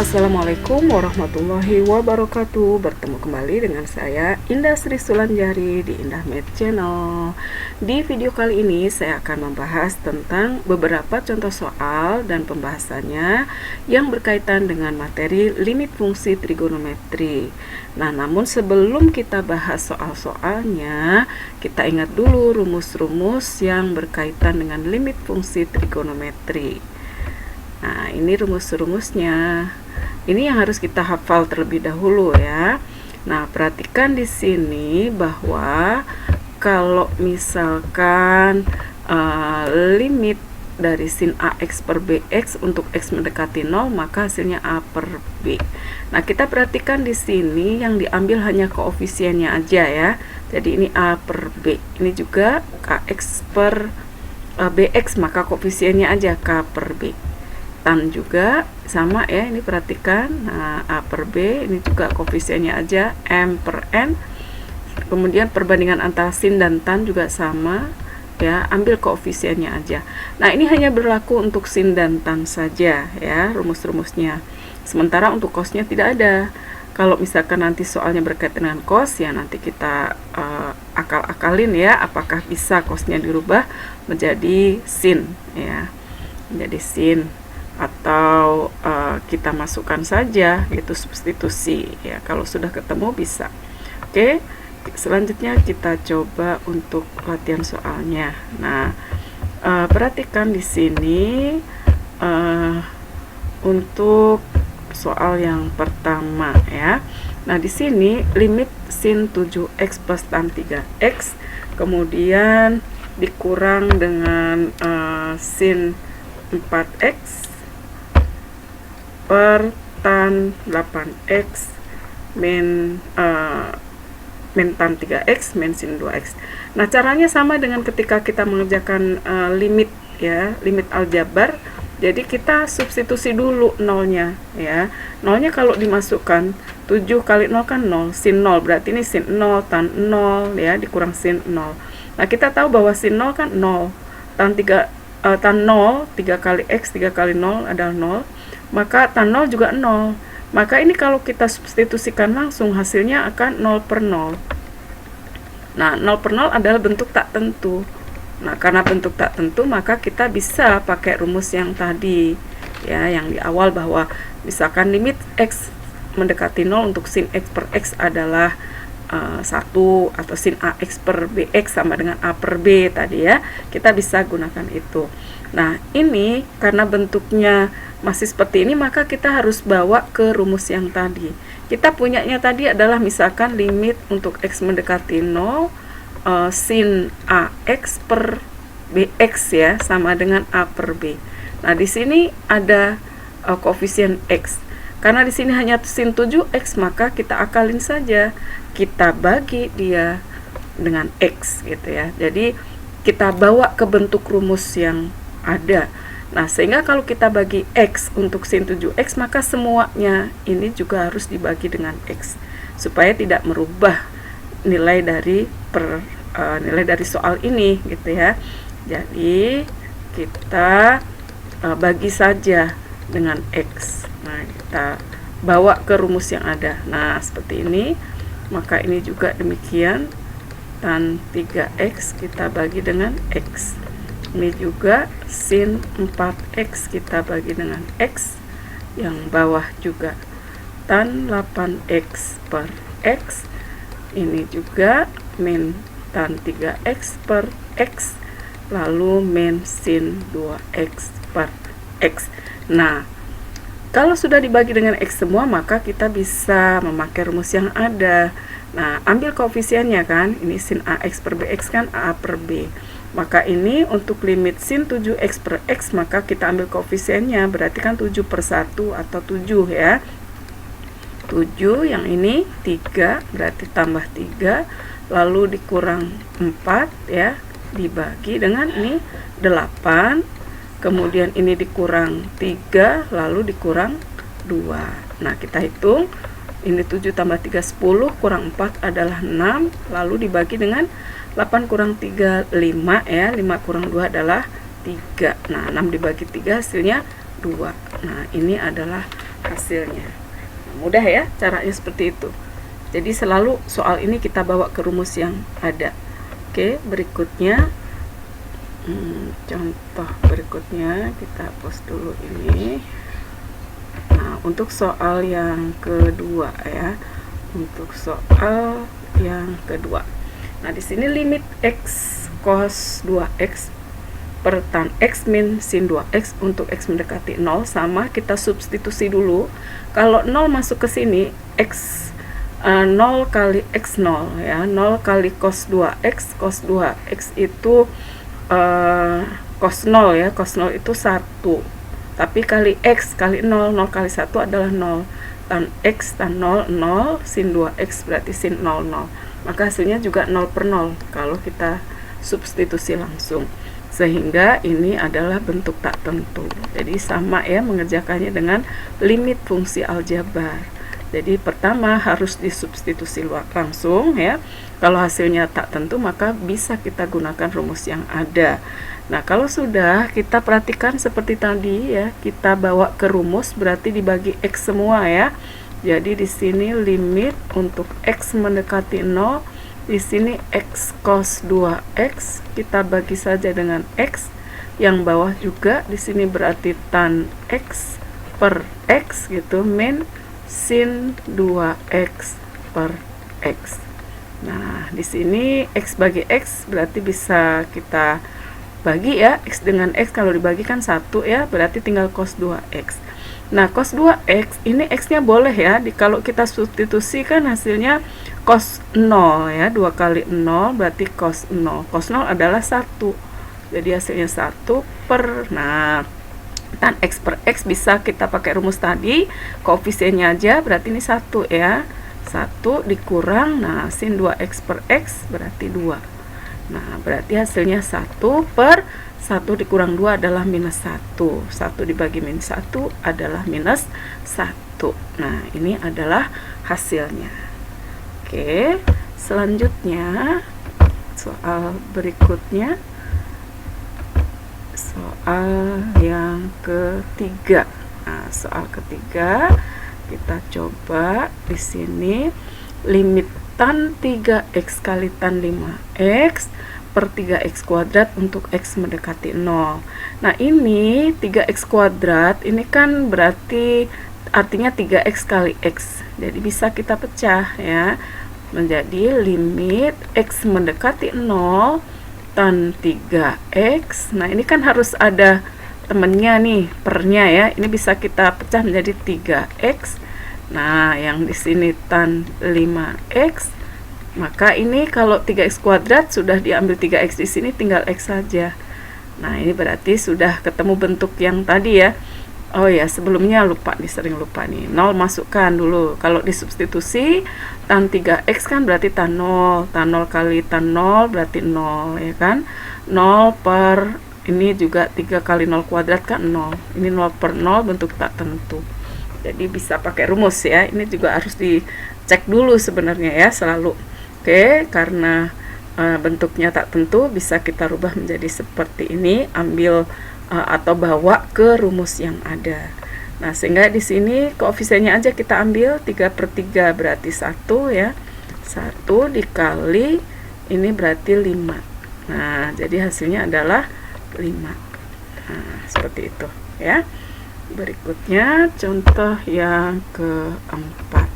Assalamualaikum warahmatullahi wabarakatuh. Bertemu kembali dengan saya Indah Sri Sulanjari di Indah Math Channel. Di video kali ini saya akan membahas tentang beberapa contoh soal dan pembahasannya yang berkaitan dengan materi limit fungsi trigonometri. Nah, namun sebelum kita bahas soal-soalnya, kita ingat dulu rumus-rumus yang berkaitan dengan limit fungsi trigonometri. Nah, ini rumus-rumusnya. Ini yang harus kita hafal terlebih dahulu ya. Nah, perhatikan di sini bahwa kalau misalkan limit dari sin AX per BX untuk X mendekati 0, maka hasilnya A per B. Nah, kita perhatikan di sini yang diambil hanya koefisiennya aja ya. Jadi ini A per B. Ini juga KX per BX, maka koefisiennya aja K per B. Tan juga sama ya, ini perhatikan. Nah, A per B ini juga koefisiennya aja M per N. Kemudian perbandingan antara sin dan tan juga sama ya, ambil koefisiennya aja. Nah, ini hanya berlaku untuk sin dan tan saja ya rumus-rumusnya. Sementara untuk cosnya tidak ada. Kalau misalkan nanti soalnya berkaitan dengan cos, ya nanti kita akal-akalin ya, apakah bisa cosnya dirubah menjadi sin ya, menjadi sin, atau kita masukkan saja gitu, substitusi ya, kalau sudah ketemu bisa. Oke, selanjutnya kita coba untuk latihan soalnya. Nah, perhatikan di sini untuk soal yang pertama ya. Nah, di sini limit sin 7x plus tan 3x kemudian dikurang dengan sin 4x per tan 8x min tan 3x min sin 2x. Nah, caranya sama dengan ketika kita mengerjakan limit ya, limit aljabar. Jadi kita substitusi dulu nolnya ya. Nolnya kalau dimasukkan 7 kali 0 kan 0, sin 0 berarti ini sin 0, tan 0 ya, dikurang sin 0. Nah, kita tahu bahwa sin 0 kan 0, tan 0 3 kali x 3 kali 0 adalah 0, maka tan 0 juga 0. Maka ini kalau kita substitusikan langsung hasilnya akan 0 per 0. Nah, 0 per 0 adalah bentuk tak tentu. Nah, karena bentuk tak tentu, maka kita bisa pakai rumus yang tadi ya, yang di awal, bahwa misalkan limit x mendekati 0 untuk sin x per x adalah 1, atau sin AX per BX sama dengan A per B tadi ya, kita bisa gunakan itu. Nah, ini karena bentuknya masih seperti ini, maka kita harus bawa ke rumus yang tadi. Kita punyanya tadi adalah misalkan limit untuk x mendekati 0 sin AX per BX ya sama dengan A per B. Nah, di sini ada koefisien x. Karena di sini hanya sin 7x, maka kita akalin saja. Kita bagi dia dengan x gitu ya. Jadi kita bawa ke bentuk rumus yang ada. Nah, sehingga kalau kita bagi x untuk sin 7x, maka semuanya ini juga harus dibagi dengan x supaya tidak merubah nilai dari nilai dari soal ini gitu ya. Jadi kita bagi saja dengan x. Nah, kita bawa ke rumus yang ada. Nah, seperti ini. Maka ini juga demikian, tan 3x kita bagi dengan x. Ini juga sin 4x kita bagi dengan x. Yang bawah juga tan 8x per x. Ini juga min tan 3x per x. Lalu min sin 2x per x. Nah, kalau sudah dibagi dengan x semua, maka kita bisa memakai rumus yang ada. Nah, ambil koefisiennya kan, ini sin AX per BX kan A per B. Maka ini untuk limit sin 7x per x, maka kita ambil koefisiennya, berarti kan 7 per 1 atau 7 ya. 7, yang ini 3, berarti tambah 3, lalu dikurang 4 ya, dibagi dengan ini 8. Kemudian ini dikurang 3, lalu dikurang 2. Nah, kita hitung. Ini 7 tambah 3, 10, kurang 4 adalah 6, lalu dibagi dengan 8 kurang 3, 5 ya. 5 kurang 2 adalah 3. Nah, 6 dibagi 3 hasilnya 2. Nah, ini adalah hasilnya. Mudah ya caranya seperti itu. Jadi selalu soal ini kita bawa ke rumus yang ada. Oke, berikutnya contoh berikutnya kita hapus dulu ini. Nah, untuk soal yang kedua ya. Untuk soal yang kedua. Nah, di sini limit x cos 2x per tan x min sin 2x untuk x mendekati 0 sama, kita substitusi dulu. Kalau 0 masuk ke sini, x 0 kali x 0 ya, 0 kali cos 2x, cos 2x itu cos 0 ya, cos 0 itu 1, tapi kali x kali 0, 0 kali 1 adalah 0, tan x tan 0, 0, sin 2x berarti sin 0, 0, maka hasilnya juga 0 per 0 kalau kita substitusi langsung, sehingga ini adalah bentuk tak tentu. Jadi sama ya mengerjakannya dengan limit fungsi aljabar. Jadi pertama harus disubstitusi langsung ya. Kalau hasilnya tak tentu maka bisa kita gunakan rumus yang ada. Nah, kalau sudah, kita perhatikan seperti tadi ya, kita bawa ke rumus berarti dibagi x semua ya. Jadi di sini limit untuk x mendekati 0, di sini x cos 2x kita bagi saja dengan x, yang bawah juga di sini berarti tan x per x gitu, min sin 2x per x. Nah, di sini x bagi x berarti bisa kita bagi ya, x dengan x kalau dibagi kan 1 ya, berarti tinggal cos 2x. Nah, cos 2x ini x-nya boleh ya, kalau kita substitusi kan hasilnya cos 0 ya, 2 kali 0 berarti cos 0. Cos 0 adalah 1. Jadi hasilnya 1 per, nah, tan x per x bisa kita pakai rumus tadi, koefisiennya aja berarti ini 1 ya, 1 dikurang, nah sin 2x per x berarti 2. Nah, berarti hasilnya 1 per 1 dikurang 2 adalah minus 1. 1 dibagi minus 1 adalah minus 1. Nah, ini adalah hasilnya. Oke, selanjutnya soal berikutnya, soal yang ketiga. Nah, soal ketiga kita coba di sini limit tan 3x kali tan 5x per 3x kuadrat untuk x mendekati 0. Nah, ini 3x kuadrat ini kan berarti artinya 3x kali x. Jadi bisa kita pecah ya, menjadi limit x mendekati 0 tan 3x. Nah, ini kan harus ada temennya nih, pernya ya. Ini bisa kita pecah menjadi 3x. Nah, yang di sini tan 5x. Maka ini kalau 3x kuadrat sudah diambil 3x di sini, tinggal x saja. Nah, ini berarti sudah ketemu bentuk yang tadi ya. Oh ya, sebelumnya lupa nih, sering lupa nih. 0 masukkan dulu. Kalau disubstitusi tan 3x kan berarti tan 0. Tan 0 kali tan 0 berarti 0 ya kan. 0 per ini juga 3 kali 0 kuadrat kan 0. Ini 0 per 0 bentuk tak tentu. Jadi bisa pakai rumus ya. Ini juga harus dicek dulu sebenarnya ya, selalu. Oke, karena bentuknya tak tentu bisa kita rubah menjadi seperti ini, ambil atau bawa ke rumus yang ada. Nah, sehingga di sini koefisiennya aja kita ambil 3 per 3 berarti 1 ya. 1 dikali ini berarti 5. Nah, jadi hasilnya adalah 5. Nah, seperti itu ya. Berikutnya contoh yang keempat.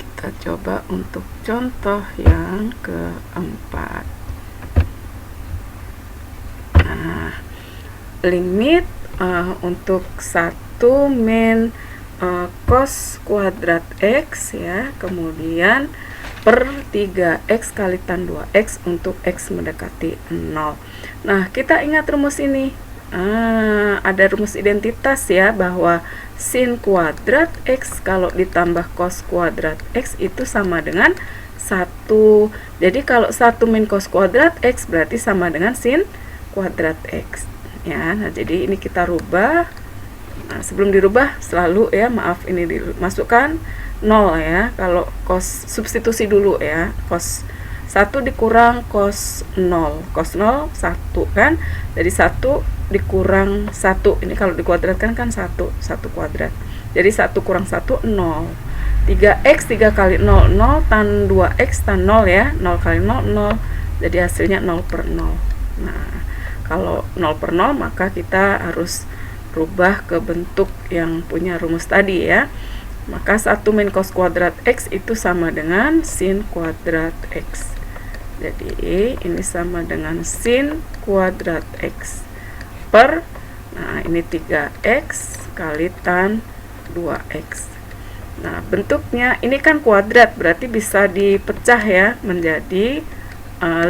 Kita coba untuk contoh yang keempat. Nah, limit untuk 1 min cos kuadrat x ya, kemudian per 3x kali tan 2x untuk x mendekati 0. Nah, kita ingat rumus ini. Ada rumus identitas ya, bahwa sin kuadrat x kalau ditambah cos kuadrat x itu sama dengan 1. Jadi kalau 1 min cos kuadrat x berarti sama dengan sin kuadrat x ya. Nah, jadi ini kita rubah. Nah, sebelum dirubah selalu ya, maaf, ini dimasukkan 0 ya. Kalau cos substitusi dulu ya, cos 1 dikurang cos 0, cos 0 1 kan, jadi 1 dikurang 1. Ini kalau dikuadratkan kan 1 kuadrat. Jadi 1 kurang 1 0. 3x 3 kali 0 0 tan 2x tan 0 ya. 0 kali 0 0. Jadi hasilnya 0 per 0. Nah, kalau 0 per 0 maka kita harus rubah ke bentuk yang punya rumus tadi ya. Maka 1 min cos kuadrat X itu sama dengan sin kuadrat X. Jadi ini sama dengan sin kuadrat X per, nah ini 3x kali tan 2x. Nah bentuknya ini kan kuadrat, berarti bisa dipecah ya menjadi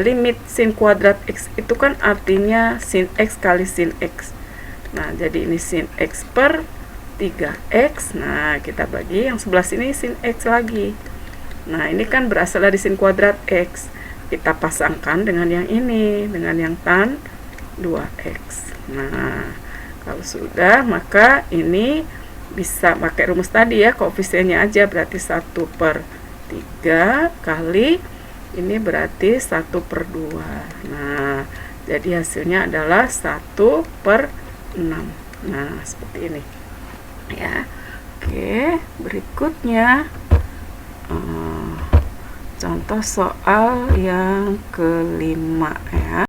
limit sin kuadrat X itu kan artinya sin X kali sin X. Nah jadi ini sin X per 3x. Nah kita bagi yang sebelah sini sin X lagi. Nah ini kan berasal dari sin kuadrat X, kita pasangkan dengan yang ini, dengan yang tan 2x. Nah kalau sudah maka ini bisa pakai rumus tadi ya, koefisiennya aja, berarti 1 per 3 kali ini berarti 1 per 2. Nah jadi hasilnya adalah 1 per 6. Nah seperti ini ya. Oke, berikutnya contoh soal yang kelima ya.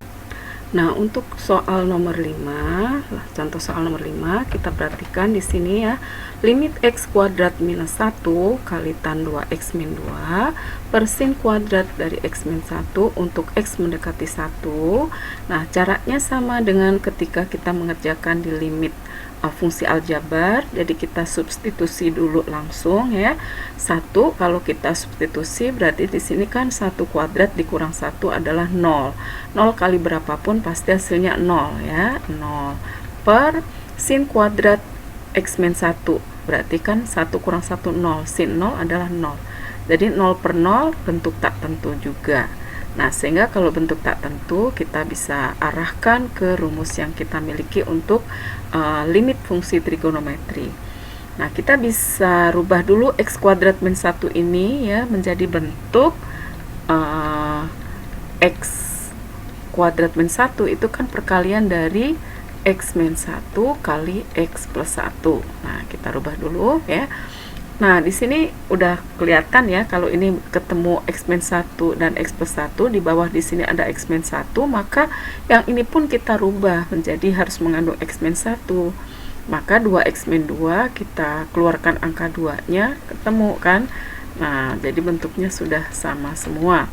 Nah, untuk soal nomor 5, contoh soal nomor 5, kita perhatikan di sini ya. Limit x kuadrat minus 1 kali tan 2x min 2 per sin kuadrat dari x min 1 untuk x mendekati 1. Nah, caranya sama dengan ketika kita mengerjakan di limit fungsi aljabar. Jadi kita substitusi dulu langsung ya. 1 kalau kita substitusi berarti di sini kan 1 kuadrat dikurang 1 adalah 0. 0 kali berapapun pasti hasilnya 0 ya. 0 per sin kuadrat x min 1. Berarti kan 1 kurang 1 0. Sin 0 adalah 0. Jadi 0 per 0 bentuk tak tentu juga. Nah, sehingga kalau bentuk tak tentu kita bisa arahkan ke rumus yang kita miliki untuk limit fungsi trigonometri. Nah, kita bisa rubah dulu x kuadrat min 1 ini ya menjadi bentuk x kuadrat min 1 itu kan perkalian dari x min 1 kali x plus 1. Nah, kita rubah dulu ya. Nah, di sini udah kelihatan ya, kalau ini ketemu x min 1 dan x plus 1, di bawah di sini ada x min 1, maka yang ini pun kita rubah menjadi harus mengandung x min 1. Maka 2x min 2 kita keluarkan angka 2-nya, ketemu kan? Nah, jadi bentuknya sudah sama semua.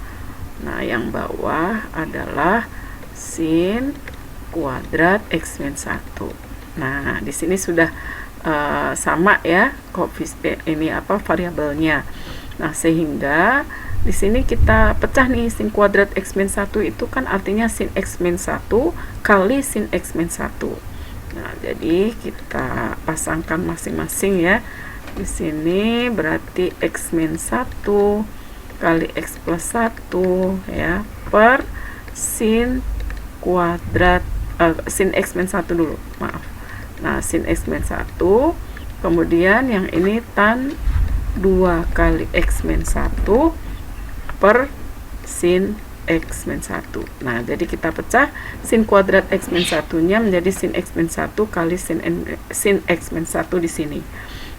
Nah, yang bawah adalah sin kuadrat x min 1. Nah, di sini sudah sama ya koefisien ini variabelnya. Nah, sehingga di sini kita pecah nih, sin kuadrat x min 1 itu kan artinya sin x min 1 kali sin x min 1. Nah, jadi kita pasangkan masing-masing ya. Di sini berarti x min 1 kali x plus 1 ya per sin kuadrat sin x min 1 dulu, maaf. Nah, sin x min 1, kemudian yang ini tan 2 kali x min 1 per sin x min 1. Nah, jadi kita pecah sin kuadrat x min 1-nya menjadi sin x min 1 kali sin x min 1 di sini.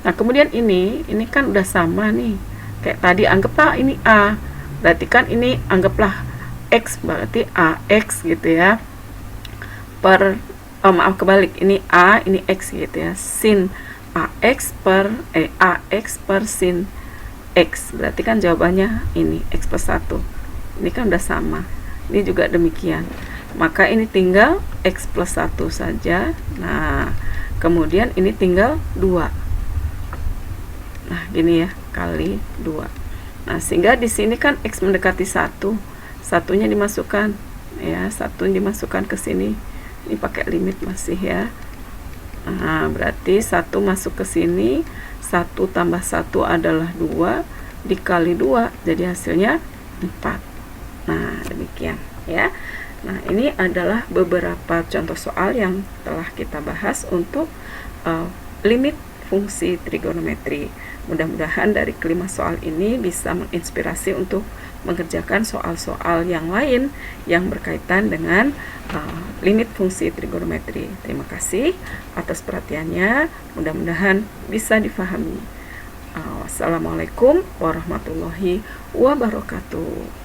Nah, kemudian ini kan udah sama nih. Kayak tadi anggaplah ini A. Berarti kan ini anggaplah X, berarti AX gitu ya. Maaf, kebalik, ini A, ini X gitu ya. Sin AX per sin X. Berarti kan jawabannya ini X plus 1. Ini kan udah sama. Ini juga demikian. Maka ini tinggal X plus 1 saja. Nah, kemudian ini tinggal 2. Nah, gini ya, kali 2. Nah, sehingga di sini kan X mendekati 1. Satunya dimasukkan ya, satu dimasukkan ke sini. Ini pakai limit masih ya. Nah, berarti 1 masuk ke sini, 1 tambah 1 adalah 2, dikali 2, jadi hasilnya 4. Nah, demikian ya. Nah, ini adalah beberapa contoh soal yang telah kita bahas untuk limit fungsi trigonometri. Mudah-mudahan dari kelima soal ini bisa menginspirasi untuk mengerjakan soal-soal yang lain yang berkaitan dengan limit fungsi trigonometri. Terima kasih atas perhatiannya, mudah-mudahan bisa difahami. Wassalamualaikum warahmatullahi wabarakatuh.